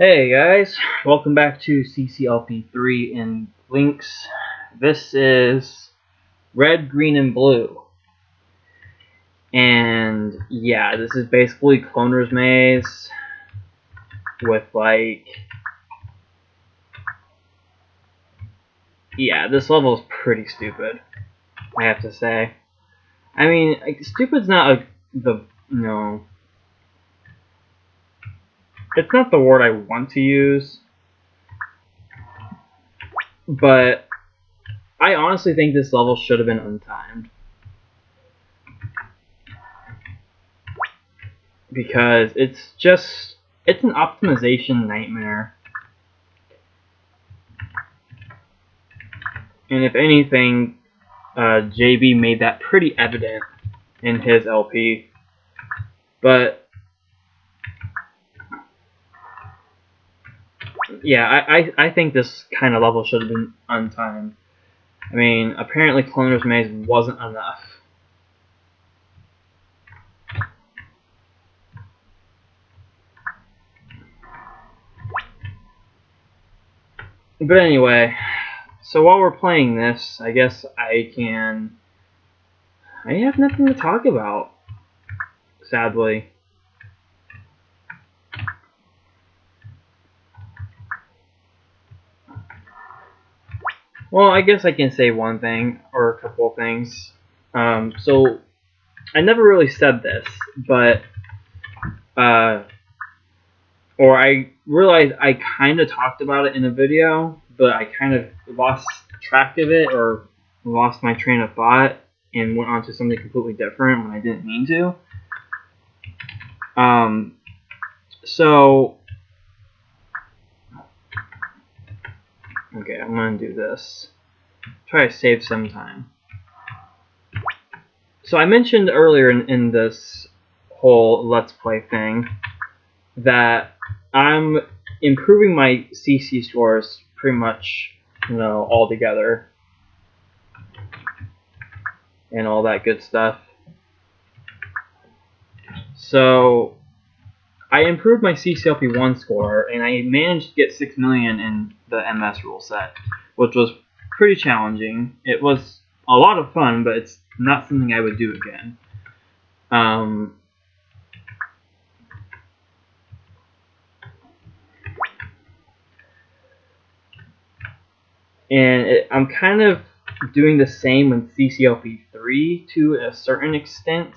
Hey guys, welcome back to CCLP3 in Lynx. This is red, green, and blue. And yeah, this is basically Cloner's Maze with yeah, this level is pretty stupid, I have to say. I mean, stupid's not it's not the word I want to use, but I honestly think this level should have been untimed. Because it's an optimization nightmare. And if anything, JB made that pretty evident in his LP. But yeah, I think this kind of level should have been untimed. I mean, apparently Cloner's Maze wasn't enough. But anyway, so while we're playing this, I guess I have nothing to talk about, sadly. Well, I guess I can say one thing, or a couple of things. So, I never really said this, but, or I realized I kind of talked about it in a video, but I kind of lost track of it, or lost my train of thought, and went on to something completely different when I didn't mean to. Okay, I'm gonna do this. Try to save some time. So I mentioned earlier in this whole Let's Play thing that I'm improving my CC scores pretty much, all together. And all that good stuff. So I improved my CCLP1 score, and I managed to get 6 million in the MS rule set, which was pretty challenging. It was a lot of fun, but it's not something I would do again. I'm kind of doing the same with CCLP3 to a certain extent.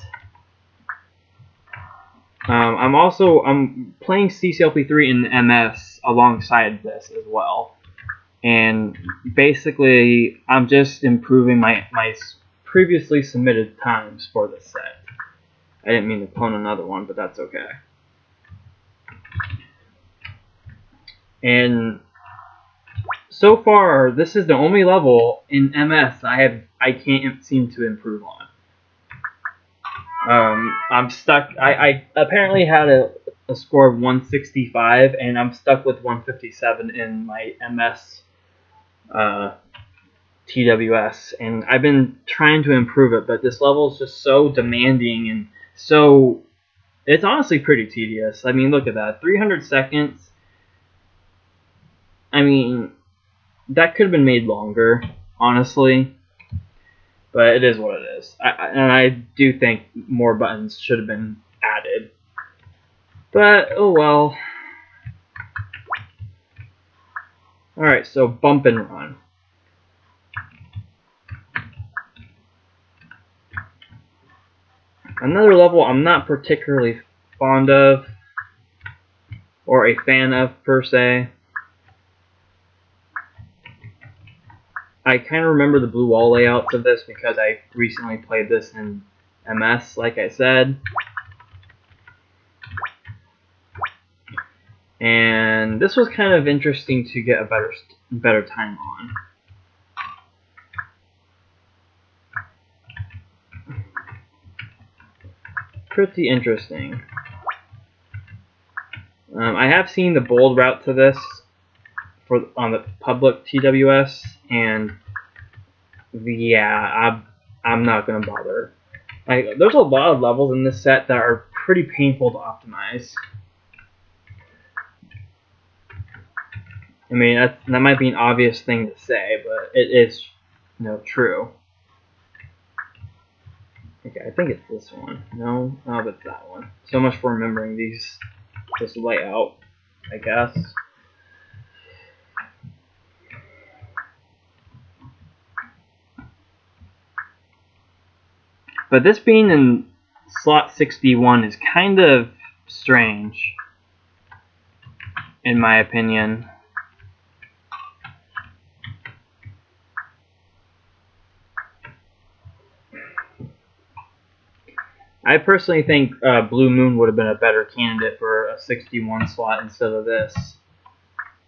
I'm playing CCLP3 in MS alongside this as well, and basically I'm just improving my previously submitted times for this set. I didn't mean to clone another one, but that's okay. And so far, this is the only level in MS I can't seem to improve on. I'm stuck. I apparently had a score of 165, and I'm stuck with 157 in my MS TWS, and I've been trying to improve it, but this level is just so demanding, and so it's honestly pretty tedious. I mean, look at that, 300 seconds. I mean, that could have been made longer, honestly. But it is what it is. And I do think more buttons should have been added. But, oh well. Alright, so bump and run. Another level I'm not particularly fond of, or a fan of per se. I kind of remember the blue wall layouts of this because I recently played this in MS, like I said. And this was kind of interesting to get a better time on. Pretty interesting. I have seen the bold route to this on the public TWS, and yeah, I'm not gonna bother. There's a lot of levels in this set that are pretty painful to optimize. I mean, that might be an obvious thing to say, but it is, true. Okay, I think it's this one. No, but it's that one. So much for remembering this layout, I guess. But this being in slot 61 is kind of strange, in my opinion. I personally think Blue Moon would have been a better candidate for a 61 slot instead of this.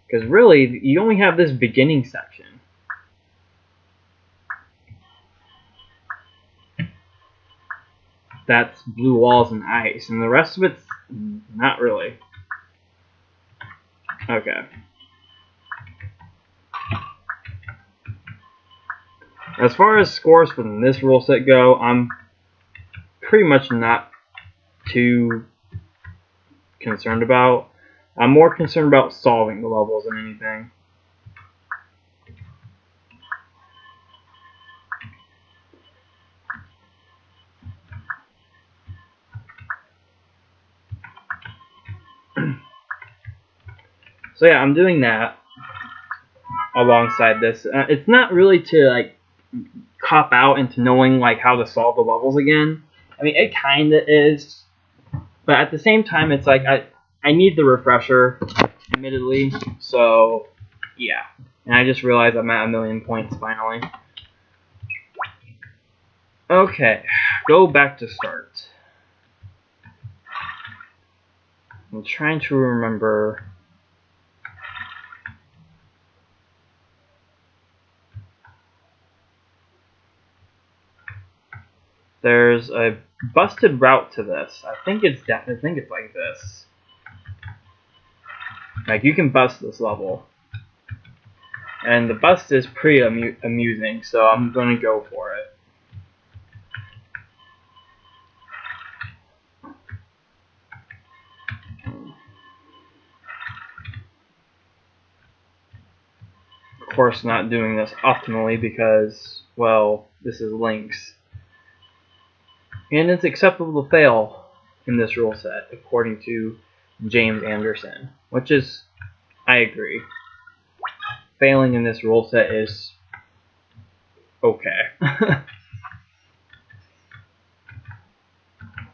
Because really, you only have this beginning section. That's blue walls and ice, and the rest of it's not really. Okay. As far as scores from this rule set go, I'm pretty much not too concerned about. I'm more concerned about solving the levels than anything. So yeah, I'm doing that alongside this. It's not really to like cop out into knowing like how to solve the levels again. I mean, it kind of is, but at the same time, it's like I need the refresher, admittedly. So yeah, and I just realized I'm at 1,000,000 points finally. Okay, go back to start. I'm trying to remember. There's a busted route to this. I think it's like this. Like you can bust this level, and the bust is pretty amusing. So I'm gonna go for it. Of course, not doing this optimally because, well, this is Lynx. And it's acceptable to fail in this rule set, according to James Anderson, which is, I agree. Failing in this rule set is okay.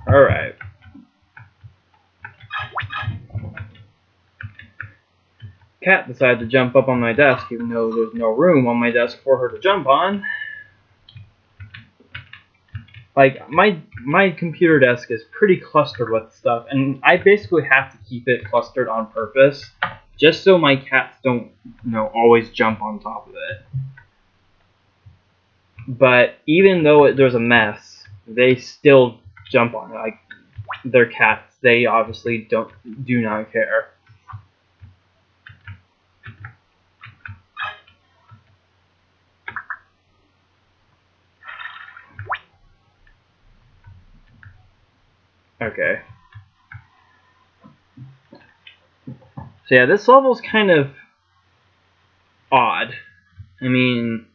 Alright. Cat decided to jump up on my desk, even though there's no room on my desk for her to jump on. Like, my computer desk is pretty clustered with stuff, and I basically have to keep it clustered on purpose, just so my cats don't, always jump on top of it. But even though there's a mess, they still jump on it. Like, they're cats. They obviously do not care. Okay. So yeah, this level's kind of odd. I mean,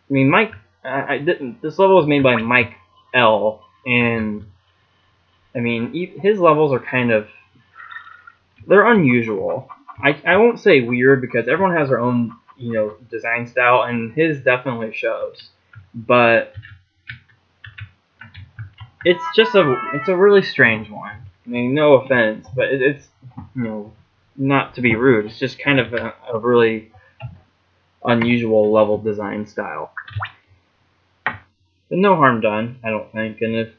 Mike. This level was made by Mike L. And I mean, his levels are kind of, they're unusual. I won't say weird because everyone has their own design style, and his definitely shows. But it's a really strange one. I mean, no offense, but it's not to be rude. It's just kind of a really unusual level design style. But no harm done, I don't think. And if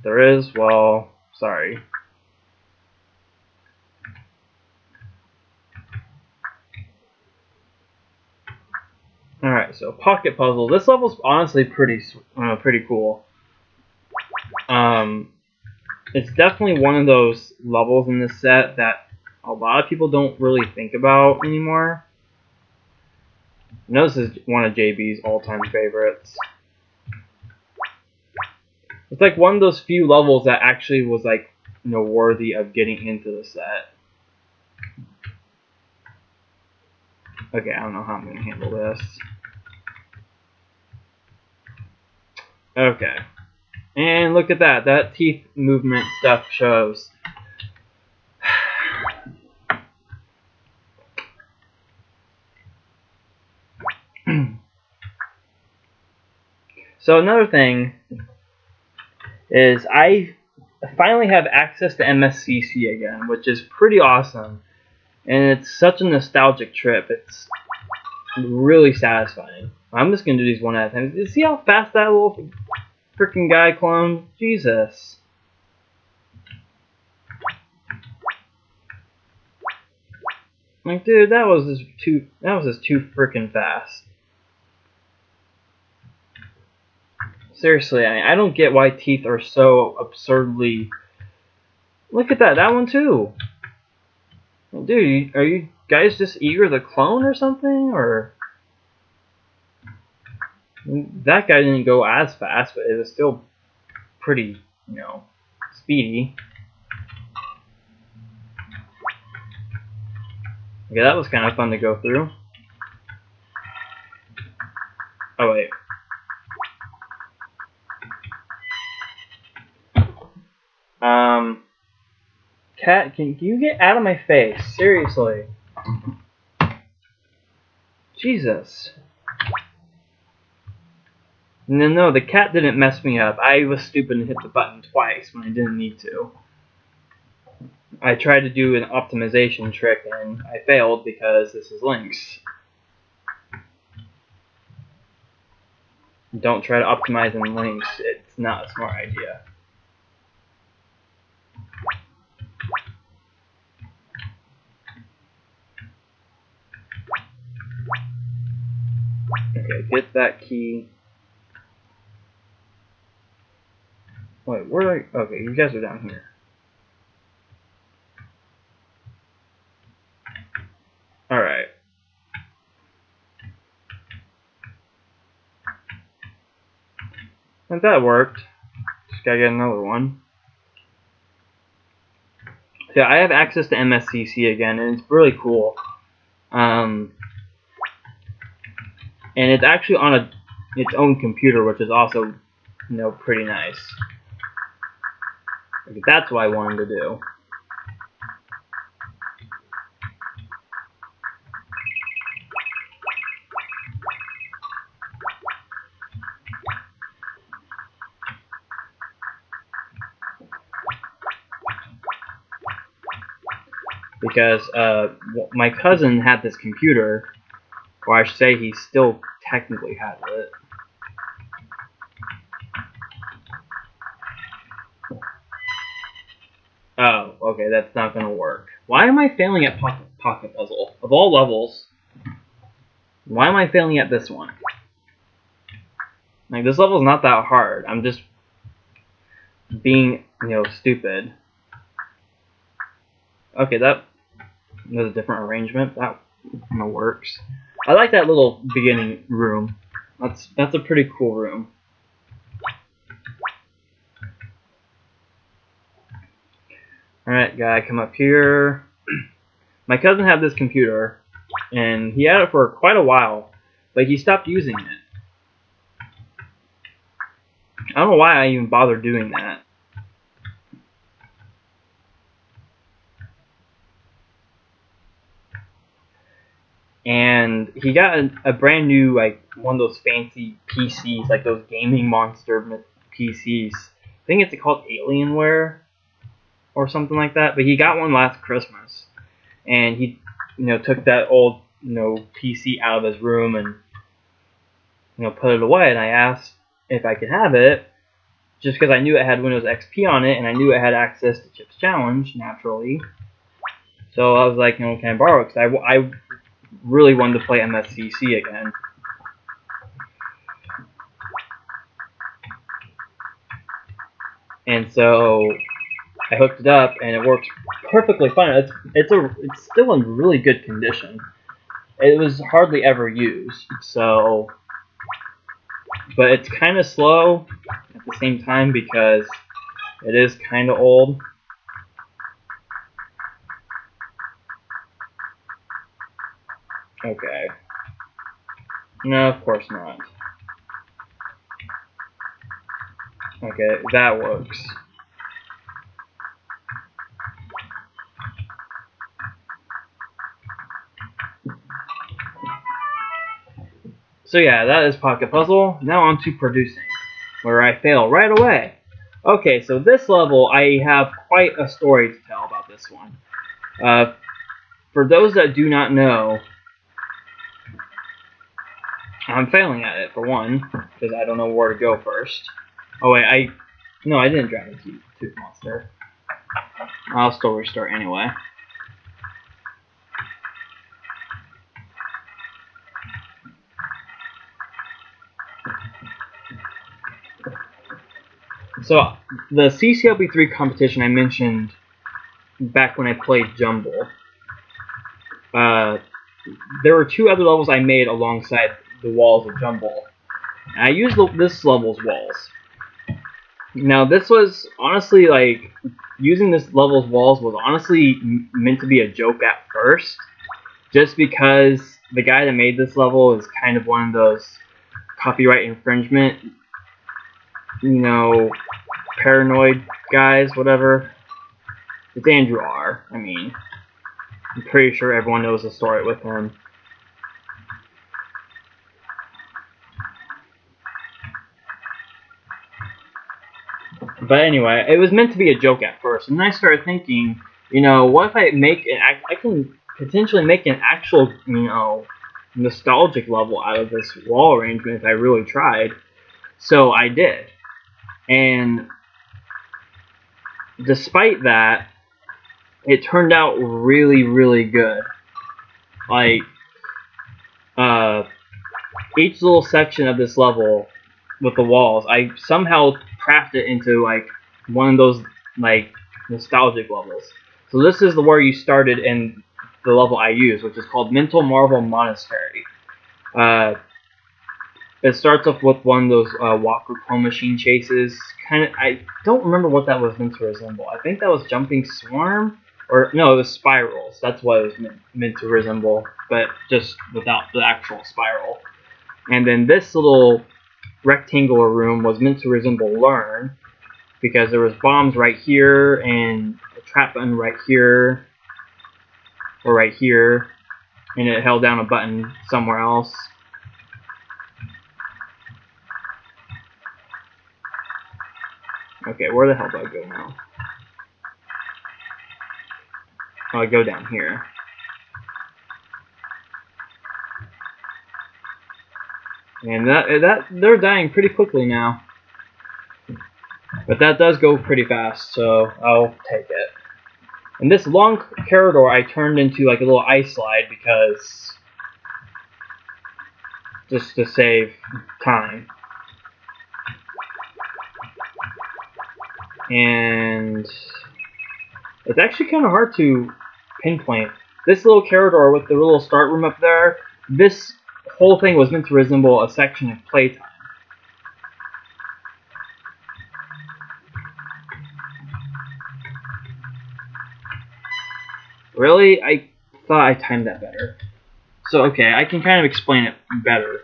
there is, well, sorry. Alright, so pocket puzzle. This level's honestly pretty cool. It's definitely one of those levels in this set that a lot of people don't really think about anymore. I know this is one of JB's all-time favorites. It's like one of those few levels that actually was like, worthy of getting into the set. Okay, I don't know how I'm gonna handle this. Okay. And look at that. That teeth movement stuff shows. So another thing is I finally have access to MSCC again, which is pretty awesome. And it's such a nostalgic trip. It's really satisfying. I'm just going to do these one at a time. You see how fast that little freaking guy cloned? Jesus. Like, dude, that was just too freaking fast. Seriously, I don't get why teeth are so absurdly... Look at that one too. Dude, are you guys just eager to clone or something? Or... That guy didn't go as fast, but it was still pretty, you know, speedy. Okay, that was kind of fun to go through. Oh, wait. Cat, can you get out of my face? Seriously. Jesus. No, the cat didn't mess me up. I was stupid and hit the button twice when I didn't need to. I tried to do an optimization trick and I failed because this is Lynx. Don't try to optimize in Lynx. It's not a smart idea. Okay, get that key. Wait, where are you? Okay, you guys are down here. Alright. And that worked. Just gotta get another one. So I have access to MSCC again, and it's really cool. And it's actually on its own computer, which is also, you know, pretty nice. That's what I wanted to do. Because my cousin had this computer, or I should say he still technically has it. Oh, okay, that's not gonna work. Why am I failing at Pocket Puzzle? Of all levels, why am I failing at this one? Like, this level's not that hard. I'm just being, you know, stupid. Okay, that was a different arrangement. That kind of works. I like that little beginning room. That's a pretty cool room. Alright, guy, come up here. My cousin had this computer, and he had it for quite a while, but he stopped using it. I don't know why I even bothered doing that. And he got a brand new, like, one of those fancy PCs, like those gaming monster PCs. I think it's called Alienware or something like that. But he got one last Christmas, and he, you know, took that old, you know, PC out of his room and, you know, put it away. And I asked if I could have it, just because I knew it had Windows XP on it, and I knew it had access to Chips Challenge naturally. So I was like, you know, can I borrow it? Because I really wanted to play MSCC again. And so I hooked it up, and it works perfectly fine. It's still in really good condition. It was hardly ever used, so, but it's kind of slow at the same time because it is kind of old. Okay. No, of course not. Okay, that works. So yeah, that is Pocket Puzzle. Now on to Producing, where I fail right away. Okay, so this level, I have quite a story to tell about this one. For those that do not know, I'm failing at it, for one, because I don't know where to go first. Oh wait, no, I didn't drown the tooth monster. I'll still restart anyway. So, the CCLP3 competition I mentioned back when I played Jumble, there were 2 other levels I made alongside the walls of Jumble. And I used this level's walls. Now, this was honestly, like, using this level's walls was honestly meant to be a joke at first, just because the guy that made this level is kind of one of those copyright infringement, paranoid guys, whatever. It's Andrew R. I mean, I'm pretty sure everyone knows the story with him. But anyway, it was meant to be a joke at first, and then I started thinking, what if I can potentially make an actual, nostalgic level out of this wall arrangement if I really tried. So I did. And despite that, it turned out really, really good. Like, each little section of this level with the walls, I somehow crafted it into, like, one of those, like, nostalgic levels. So this is where you started in the level I use, which is called Mental Marvel Monastery. It starts off with one of those Walker clone machine chases. I don't remember what that was meant to resemble. I think that was Jumping Swarm, or no, it was Spirals. That's what it was meant to resemble, but just without the actual spiral. And then this little rectangular room was meant to resemble Learn, because there was bombs right here and a trap button right here, or right here, and it held down a button somewhere else. Okay, where the hell do I go now? Oh, I go down here. And that they're dying pretty quickly now. But that does go pretty fast, so I'll take it. And this long corridor I turned into like a little ice slide because just to save time. And it's actually kind of hard to pinpoint. This little corridor with the little start room up there, this whole thing was meant to resemble a section of playtime. Really? I thought I timed that better. So, okay, I can kind of explain it better.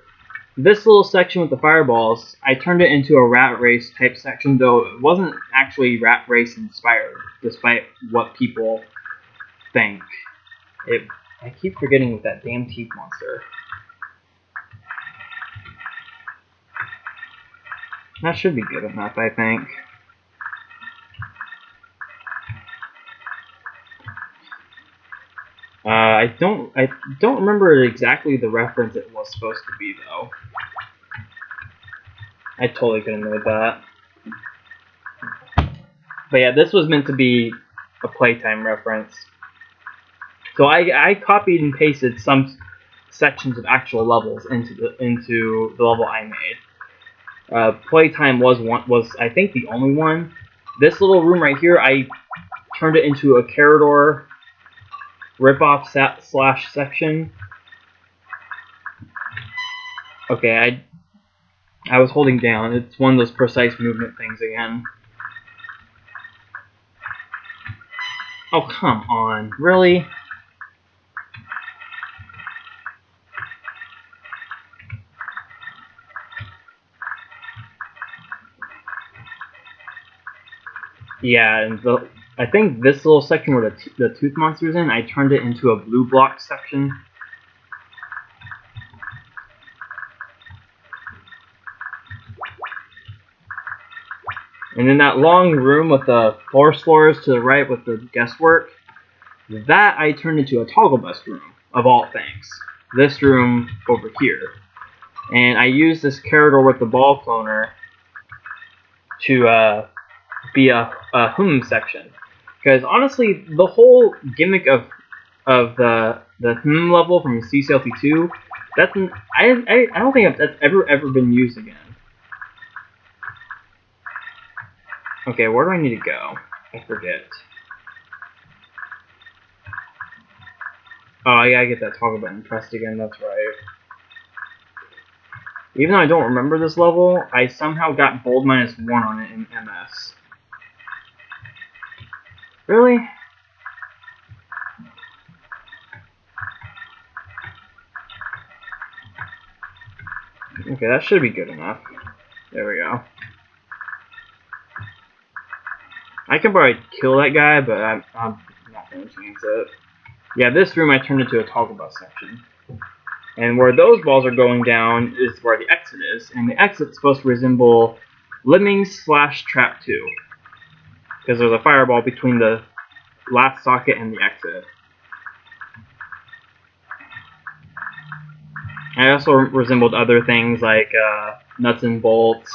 This little section with the fireballs, I turned it into a rat race type section, though it wasn't actually rat race inspired, despite what people think. I keep forgetting with that damn teeth monster. That should be good enough, I think. I don't remember exactly the reference it was supposed to be, though. I totally could have known that. But yeah, this was meant to be a playtime reference. So I copied and pasted some sections of actual levels into the level I made. Playtime was I think the only one. This little room right here, I turned it into a corridor ripoff slash section. Okay, I was holding down. It's one of those precise movement things again. Oh, come on. Really? Yeah, and I think this little section where the tooth monster's in, I turned it into a blue block section. And then that long room with the 4 floors to the right with the guestwork, that I turned into a toggle bus room, of all things. This room over here. And I used this corridor with the ball cloner to be a section. Because honestly, the whole gimmick of the level from CCLP2, I don't think that's ever been used again. Okay, where do I need to go? I forget. Oh, I gotta get that toggle button pressed again, that's right. Even though I don't remember this level, I somehow got bold -1 on it in MS. Really? Okay, that should be good enough. There we go. I can probably kill that guy, but I'm not going to chance it. Yeah, this room I turned into a toggle bus section. And where those balls are going down is where the exit is. And the exit's supposed to resemble Lemmings/Trap 2. Because there's a fireball between the last socket and the exit. I also resembled other things like nuts and bolts,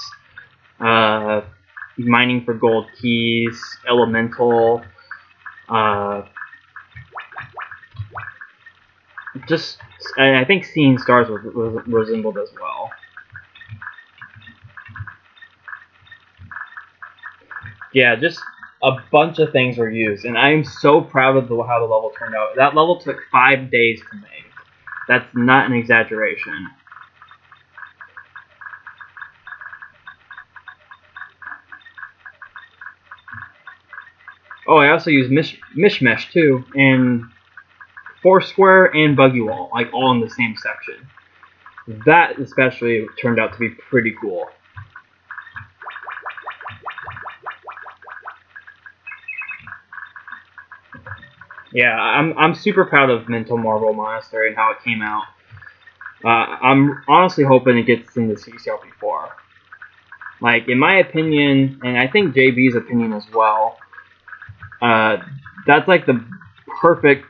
mining for gold keys, elemental, I think seeing stars was resembled as well. Yeah, just a bunch of things were used, and I am so proud of how the level turned out. That level took 5 days to make. That's not an exaggeration. Oh, I also used Mishmesh too, and Foursquare and Buggy Wall, like all in the same section. That especially turned out to be pretty cool. Yeah, I'm super proud of Mental Marble Monastery and how it came out. I'm honestly hoping it gets into CCLP4. Like, in my opinion, and I think JB's opinion as well, that's like the perfect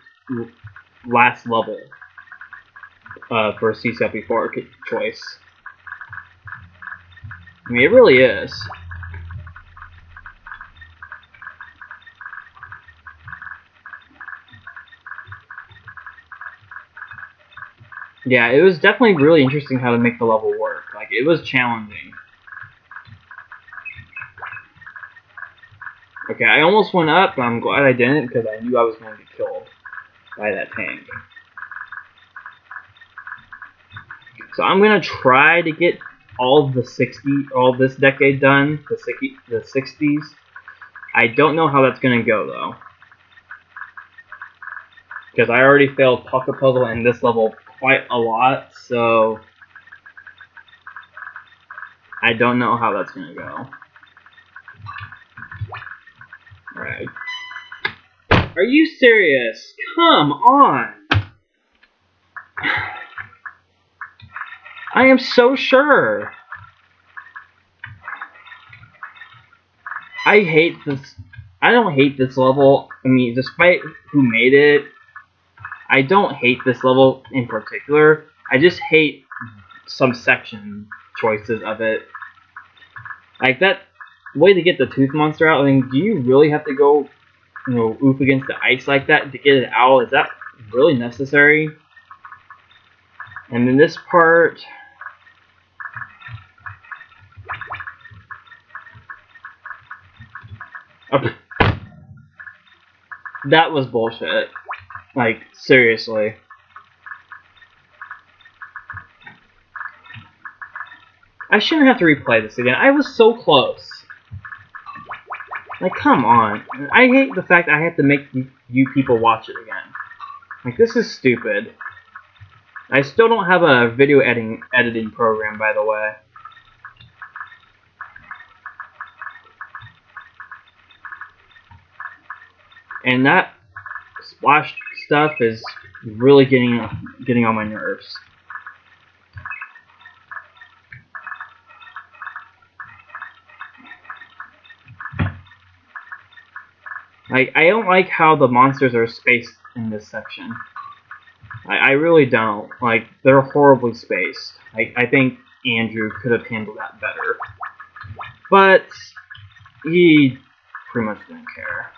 last level for a CCLP4 choice. I mean, it really is. Yeah, it was definitely really interesting how to make the level work. Like, it was challenging. Okay, I almost went up, but I'm glad I didn't because I knew I was going to get killed by that tank. So I'm going to try to get all this decade done, the 60s. I don't know how that's going to go, though. Because I already failed Pocket Puzzle in this level quite a lot, so I don't know how that's going to go. Alright. Are you serious? Come on! I am so sure! I hate this. I don't hate this level. I mean, despite who made it, I don't hate this level in particular. I just hate some section choices of it. Like that way to get the tooth monster out. I mean, do you really have to go, oof against the ice like that to get it out? Is that really necessary? And then this part. That was bullshit. Like, seriously. I shouldn't have to replay this again. I was so close. Like, come on. I hate the fact I have to make you people watch it again. Like, this is stupid. I still don't have a video editing program, by the way. And that splash stuff is really getting on my nerves. Like, I don't like how the monsters are spaced in this section. I really don't. Like, they're horribly spaced. I think Andrew could have handled that better. But he pretty much didn't care.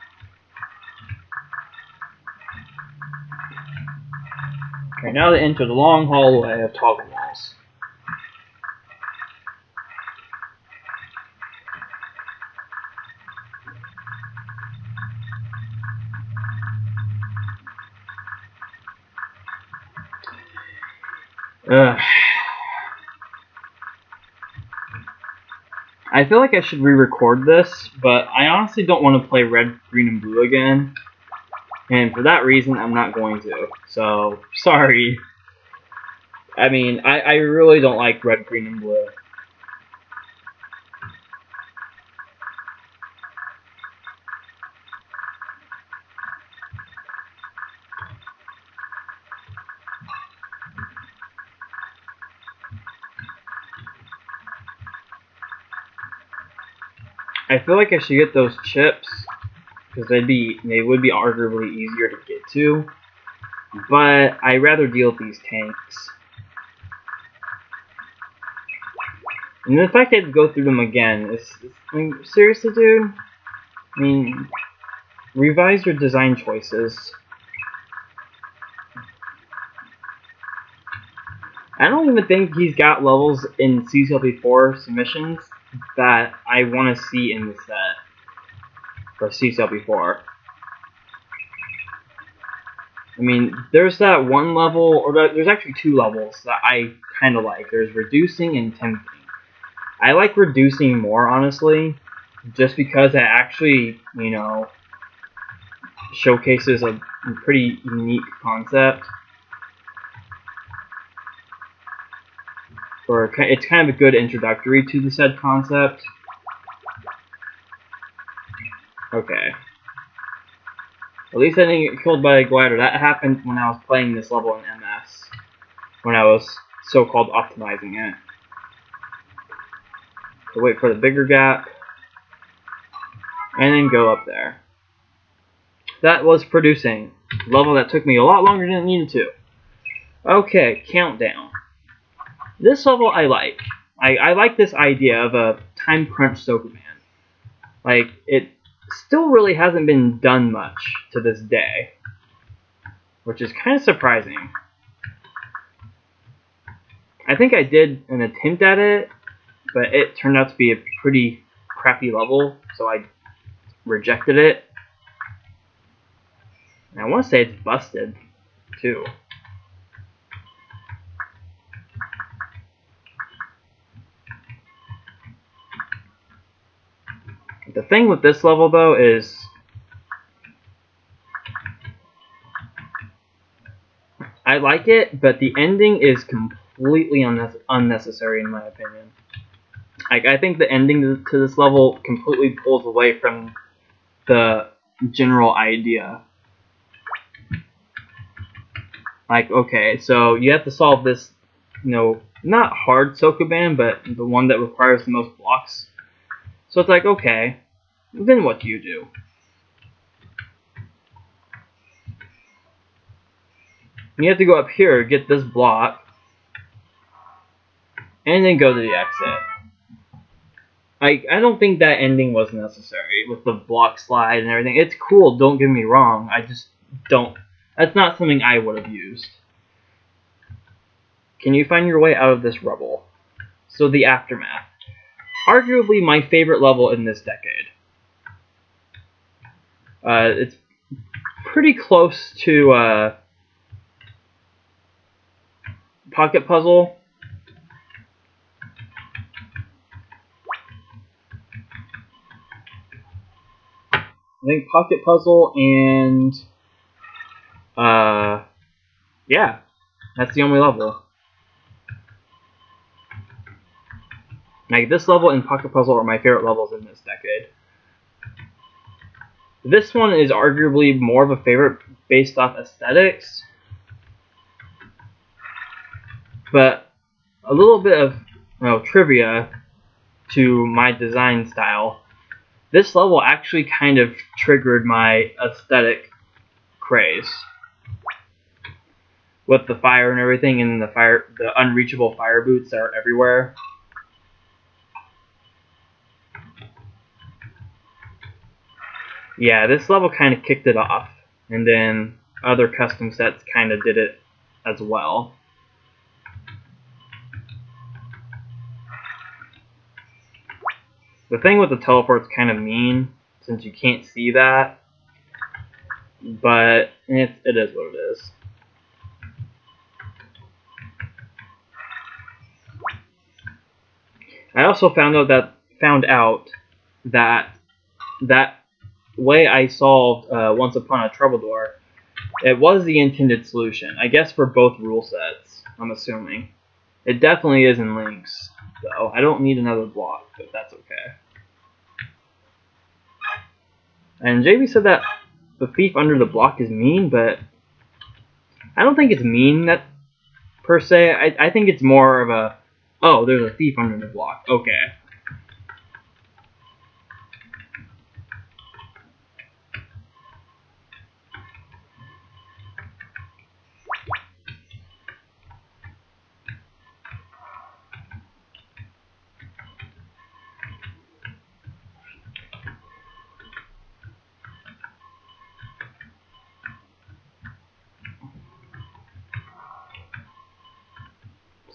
Okay, now to enter the long hallway of toggle walls. I feel like I should re-record this, but I honestly don't want to play red, green, and blue again. And for that reason, I'm not going to. So, sorry. I mean, I really don't like red, green, and blue. I feel like I should get those chips, because they would be arguably easier to get to. But I'd rather deal with these tanks. And the fact I had to go through them again is I mean, seriously, dude? I mean, revise your design choices. I don't even think he's got levels in CCLP4 submissions that I want to see in the set for CCLP4. I mean, there's that one level, or there's actually two levels that I kind of like. There's reducing and tempting. I like reducing more, honestly, just because it actually, you know, showcases a pretty unique concept. Or it's kind of a good introductory to the said concept. Okay. At least I didn't get killed by a glider. That happened when I was playing this level in MS. When I was so-called optimizing it. So wait for the bigger gap. And then go up there. That was producing. A level that took me a lot longer than it needed to. Okay, countdown. This level I like. I like this idea of a time crunch Sokoman. Like, it still really hasn't been done much to this day. Which is kind of surprising. I think I did an attempt at it, but it turned out to be a pretty crappy level, so I rejected it. And I want to say it's busted, too. The thing with this level, though, is I like it, but the ending is completely unnecessary in my opinion. Like, I think the ending to this level completely pulls away from the general idea. Like, okay, so you have to solve this, you know, not hard Sokoban, but the one that requires the most blocks. So it's like, okay, then what do you do? You have to go up here, get this block, and then go to the exit. I don't think that ending was necessary with the block slide and everything. It's cool, don't get me wrong. I just don't. That's not something I would have used. Can you find your way out of this rubble? So the Aftermath. Arguably my favorite level in this decade. It's pretty close to Pocket Puzzle. I think Pocket Puzzle and yeah, that's the only level. Like, this level and Pocket Puzzle are my favorite levels in this decade. This one is arguably more of a favorite based off aesthetics, but a little bit of trivia to my design style. This level actually kind of triggered my aesthetic craze with the fire and everything, and the unreachable fire boots that are everywhere. Yeah, this level kind of kicked it off, and then other custom sets kind of did it as well. The thing with the teleport's kind of mean, since you can't see that, but it is what it is. I also found out that that way I solved Once Upon a Troubledore, it was the intended solution. I guess for both rule sets, I'm assuming. It definitely is in Lynx, though. I don't need another block, but that's okay. And JB said that the thief under the block is mean, but I don't think it's mean that per se. I think it's more of a, oh, there's a thief under the block. Okay.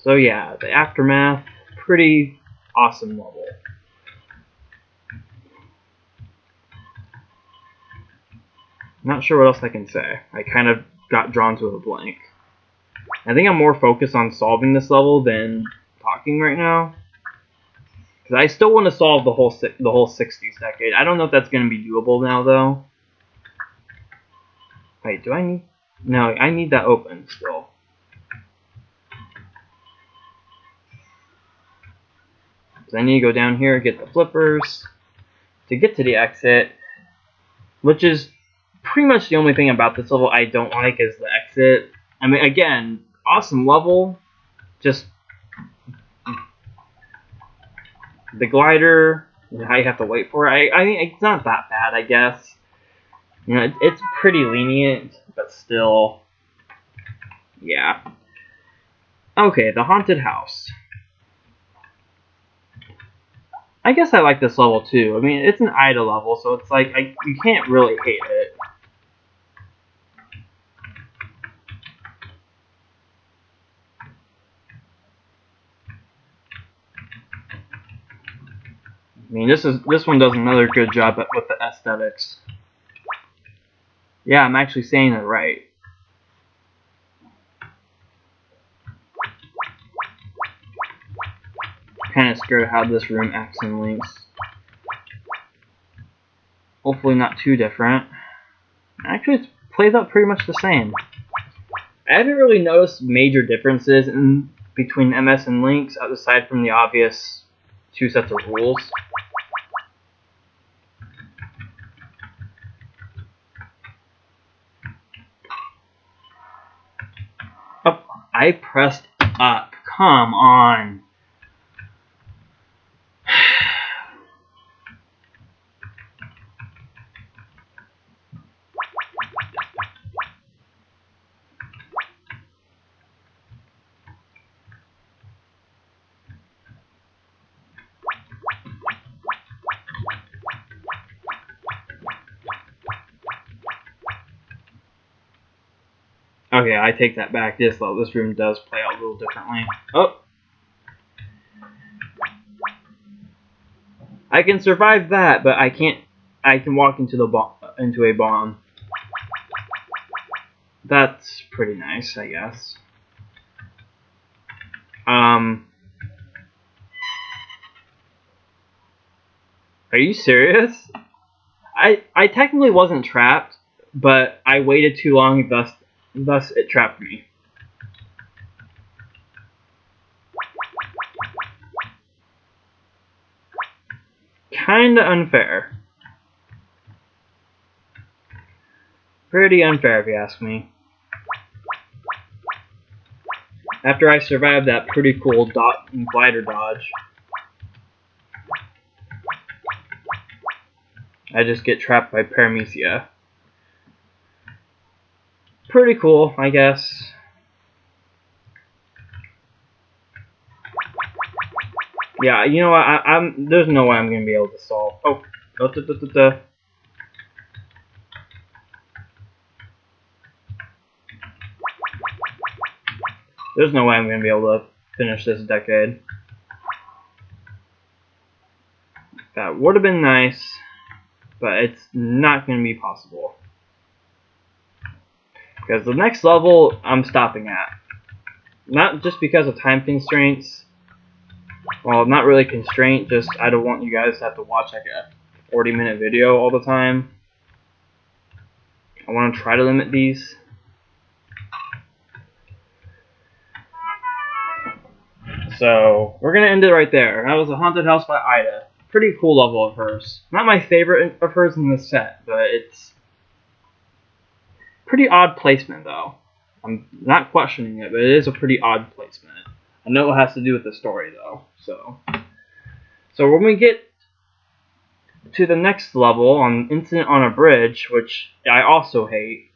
So yeah, the Aftermath, pretty awesome level. Not sure what else I can say. I kind of got drawn to a blank. I think I'm more focused on solving this level than talking right now, because I still want to solve the whole 60s decade. I don't know if that's going to be doable now, though. Wait, do I need... No, I need that open still. So I need to go down here, get the flippers to get to the exit, which is pretty much the only thing about this level I don't like is the exit. I mean, again, awesome level, just the glider, how you have to wait for it. I mean, it's not that bad, I guess. You know, it's pretty lenient, but still, yeah. Okay, the haunted house. I guess I like this level too. I mean, it's an Ida level, so it's like you can't really hate it. I mean, this one does another good job with the aesthetics. Yeah, I'm actually saying it right. Kind of scared how this room acts in Lynx. Hopefully not too different. Actually, it plays out pretty much the same. I haven't really noticed major differences between MS and Lynx, aside from the obvious two sets of rules. Oh, I pressed up. Come on. Okay, I take that back. This room does play out a little differently. Oh! I can survive that, but I can't. I can walk into a bomb. That's pretty nice, I guess. Are you serious? I technically wasn't trapped, but I waited too long, thus it trapped me. Kinda unfair. Pretty unfair if you ask me. After I survived that pretty cool glider dodge, I just get trapped by Paramecia. Pretty cool, I guess. Yeah, you know what? There's no way I'm gonna be able to solve. Oh, there's no way I'm gonna be able to finish this decade. That would have been nice, but it's not gonna be possible. Because the next level I'm stopping at. Not just because of time constraints. Well, not really constraint, just I don't want you guys to have to watch like a 40-minute video all the time. I want to try to limit these. So, we're going to end it right there. That was a haunted house by Ida. Pretty cool level of hers. Not my favorite of hers in the set, but it's pretty odd placement though. I'm not questioning it, but it is a pretty odd placement. I know it has to do with the story though. So when we get to the next level on Incident on a Bridge, which I also hate,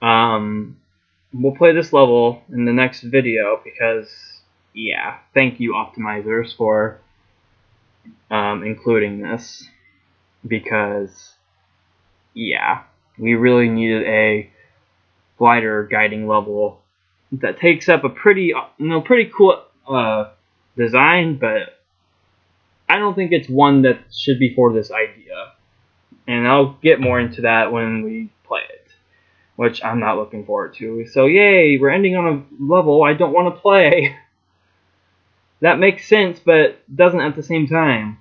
we'll play this level in the next video because, yeah, thank you optimizers for including this, because, yeah, we really needed a glider guiding level that takes up a pretty cool design, but I don't think it's one that should be for this idea. And I'll get more into that when we play it, which I'm not looking forward to. So yay, we're ending on a level I don't want to play. That makes sense, but doesn't at the same time.